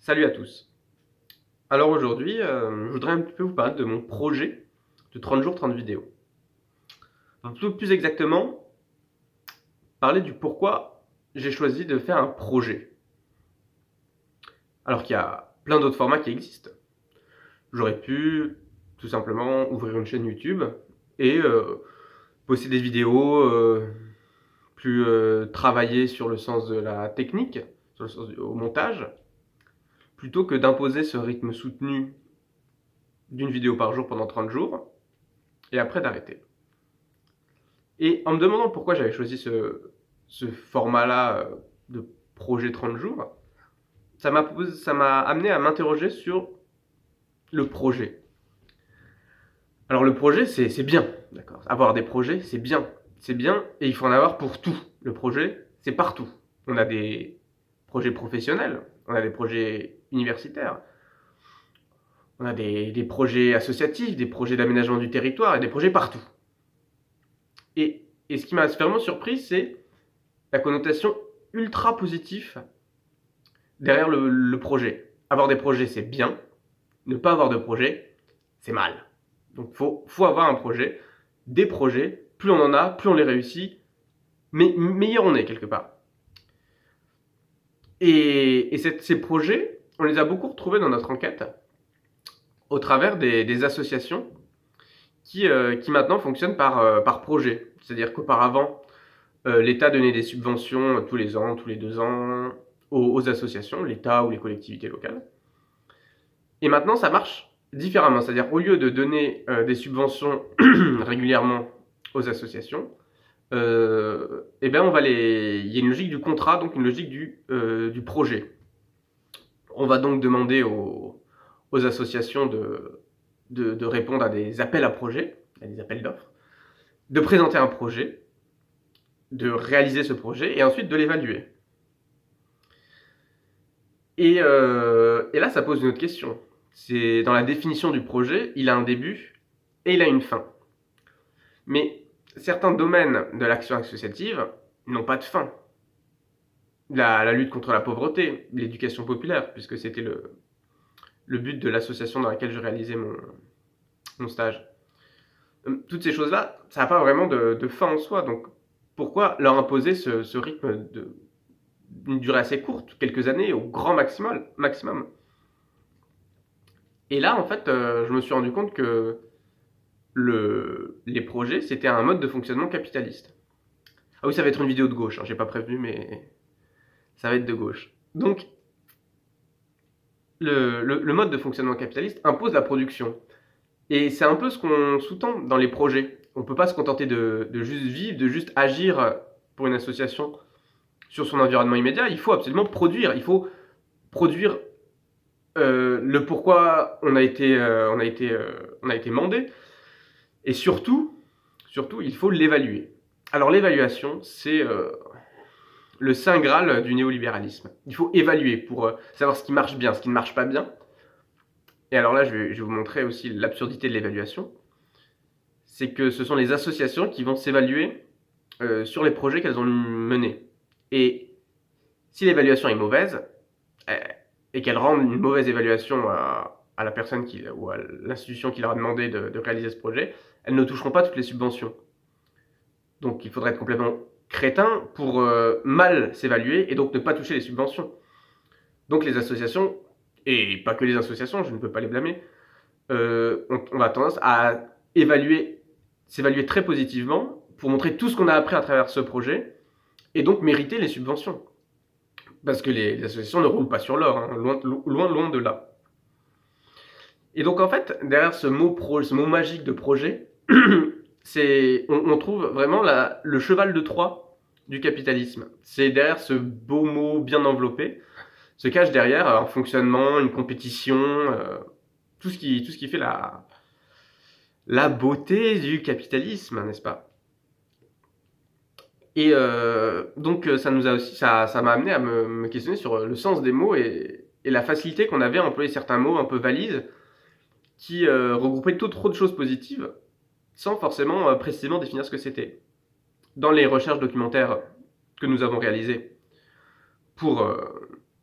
Salut à tous. Alors aujourd'hui, je voudrais un petit peu vous parler de mon projet de 30 jours, 30 vidéos. Enfin, plutôt plus exactement, parler du pourquoi j'ai choisi de faire un projet. Alors qu'il y a plein d'autres formats qui existent. J'aurais pu tout simplement ouvrir une chaîne YouTube et poster des vidéos plus travaillées sur le sens de la technique, sur le sens au montage, plutôt que d'imposer ce rythme soutenu d'une vidéo par jour pendant 30 jours et après d'arrêter. Et en me demandant pourquoi j'avais choisi ce format-là de projet 30 jours, ça m'a amené à m'interroger sur le projet. Alors le projet, c'est bien, d'accord. Avoir des projets, c'est bien. C'est bien et il faut en avoir pour tout. Le projet, c'est partout. On a des projets professionnels, on a des projets universitaires, on a des projets associatifs, des projets d'aménagement du territoire et des projets partout. Et ce qui m'a vraiment surpris, c'est la connotation ultra positive derrière le projet. Avoir des projets, c'est bien. Ne pas avoir de projet, c'est mal. Donc, faut avoir un projet. Des projets, plus on en a, plus on les réussit, mais meilleur on est quelque part. Et ces projets, on les a beaucoup retrouvés dans notre enquête au travers des associations qui maintenant fonctionnent par projet. C'est-à-dire qu'auparavant, l'État donnait des subventions tous les ans, tous les 2 ans aux associations, l'État ou les collectivités locales. Et maintenant, ça marche différemment. C'est-à-dire, au lieu de donner des subventions régulièrement aux associations, eh ben il y a une logique du contrat, donc une logique du projet. On va donc demander aux associations de répondre à des appels à projets, à des appels d'offres, de présenter un projet, de réaliser ce projet et ensuite de l'évaluer. Et là, ça pose une autre question. C'est dans la définition du projet, il a un début et il a une fin. Mais certains domaines de l'action associative n'ont pas de fin. La lutte contre la pauvreté, l'éducation populaire, puisque c'était le but de l'association dans laquelle je réalisais mon stage. Toutes ces choses-là, ça n'a pas vraiment de fin en soi. Donc pourquoi leur imposer ce rythme d'une durée assez courte, quelques années au grand maximum. Et là, en fait, je me suis rendu compte que les projets, c'était un mode de fonctionnement capitaliste. Ah oui, ça va être une vidéo de gauche, hein, j'ai pas prévenu, mais ça va être de gauche. Donc, le mode de fonctionnement capitaliste impose la production. Et c'est un peu ce qu'on sous-tend dans les projets. On ne peut pas se contenter de juste vivre, de juste agir pour une association sur son environnement immédiat. Il faut absolument produire. Il faut produire le pourquoi on a été mandé. Et surtout, il faut l'évaluer. Alors l'évaluation, c'est le saint graal du néolibéralisme. Il faut évaluer pour savoir ce qui marche bien, ce qui ne marche pas bien. Et alors là, je vais vous montrer aussi l'absurdité de l'évaluation. C'est que ce sont les associations qui vont s'évaluer sur les projets qu'elles ont menés. Et si l'évaluation est mauvaise, et qu'elles rendent une mauvaise évaluation à la personne ou à l'institution qui leur a demandé de réaliser ce projet, elles ne toucheront pas toutes les subventions. Donc il faudrait être complètement crétin pour mal s'évaluer et donc ne pas toucher les subventions. Donc les associations, et pas que les associations, je ne peux pas les blâmer, on a tendance à s'évaluer très positivement pour montrer tout ce qu'on a appris à travers ce projet et donc mériter les subventions. Parce que les associations ne roulent pas sur l'or, hein, loin de là. Et donc en fait, derrière ce mot magique de projet, on trouve vraiment le cheval de Troie du capitalisme. C'est derrière ce beau mot bien enveloppé, se cache derrière un fonctionnement, une compétition, tout ce qui fait la beauté du capitalisme, n'est-ce pas? Et donc ça m'a amené à me questionner sur le sens des mots et la facilité qu'on avait à employer certains mots un peu valises qui regroupaient trop de choses positives sans forcément précisément définir ce que c'était. Dans les recherches documentaires que nous avons réalisées pour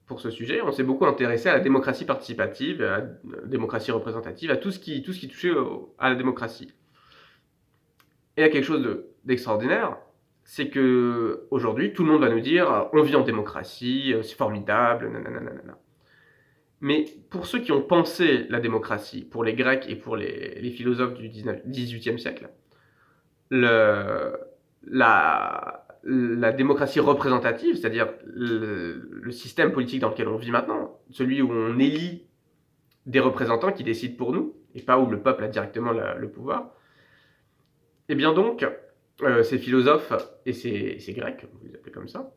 pour ce sujet, on s'est beaucoup intéressé à la démocratie participative, à la démocratie représentative, à tout ce qui touchait à la démocratie. Et il y a quelque chose d'extraordinaire, c'est que aujourd'hui, tout le monde va nous dire on vit en démocratie, c'est formidable, nanana. Mais pour ceux qui ont pensé la démocratie, pour les Grecs et pour les philosophes du 18e siècle, la démocratie représentative, c'est-à-dire le système politique dans lequel on vit maintenant, celui où on élit des représentants qui décident pour nous, et pas où le peuple a directement le pouvoir, et bien donc, ces philosophes et ces Grecs, vous les appelez comme ça,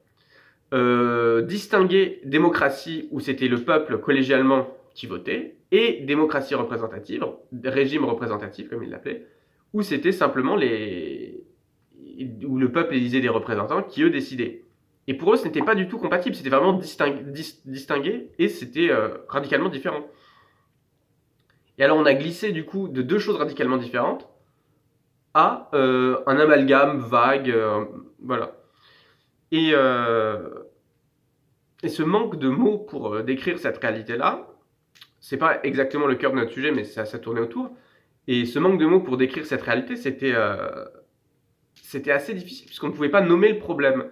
distinguaient démocratie où c'était le peuple collégialement qui votait, et démocratie représentative, régime représentatif comme ils l'appelaient, où c'était simplement où le peuple élisait des représentants qui eux décidaient. Et pour eux, ce n'était pas du tout compatible, c'était vraiment distingué et c'était radicalement différent. Et alors on a glissé du coup de deux choses radicalement différentes à un amalgame vague, voilà. Et ce manque de mots pour décrire cette réalité-là, c'est pas exactement le cœur de notre sujet, mais ça tournait autour. Et ce manque de mots pour décrire cette réalité, c'était assez difficile, puisqu'on ne pouvait pas nommer le problème.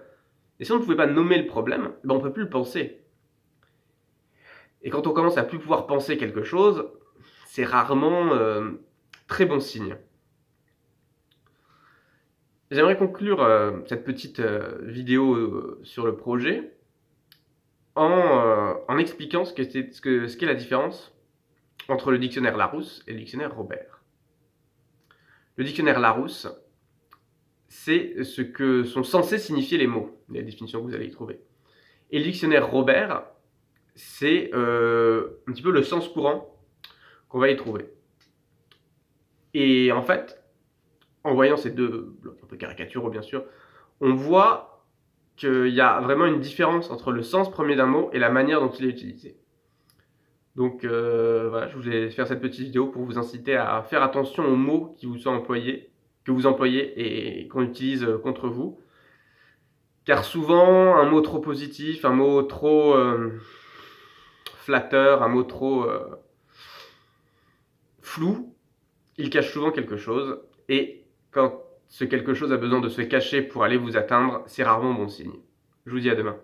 Et si on ne pouvait pas nommer le problème, ben on ne peut plus le penser. Et quand on commence à plus pouvoir penser quelque chose, c'est rarement très bon signe. J'aimerais conclure cette petite vidéo sur le projet en expliquant ce qu'est la différence entre le dictionnaire Larousse et le dictionnaire Robert. Le dictionnaire Larousse, c'est ce que sont censés signifier les mots, les définitions que vous allez y trouver. Et le dictionnaire Robert, c'est un petit peu le sens courant qu'on va y trouver. Et en fait, en voyant ces deux blocs un peu caricaturaux bien sûr, on voit qu'il y a vraiment une différence entre le sens premier d'un mot et la manière dont il est utilisé. Donc voilà, je voulais faire cette petite vidéo pour vous inciter à faire attention aux mots qui vous sont employés, que vous employez et qu'on utilise contre vous. Car souvent, un mot trop positif, un mot trop flatteur, un mot trop flou, il cache souvent quelque chose. Et quand ce quelque chose a besoin de se cacher pour aller vous atteindre, c'est rarement bon signe. Je vous dis à demain.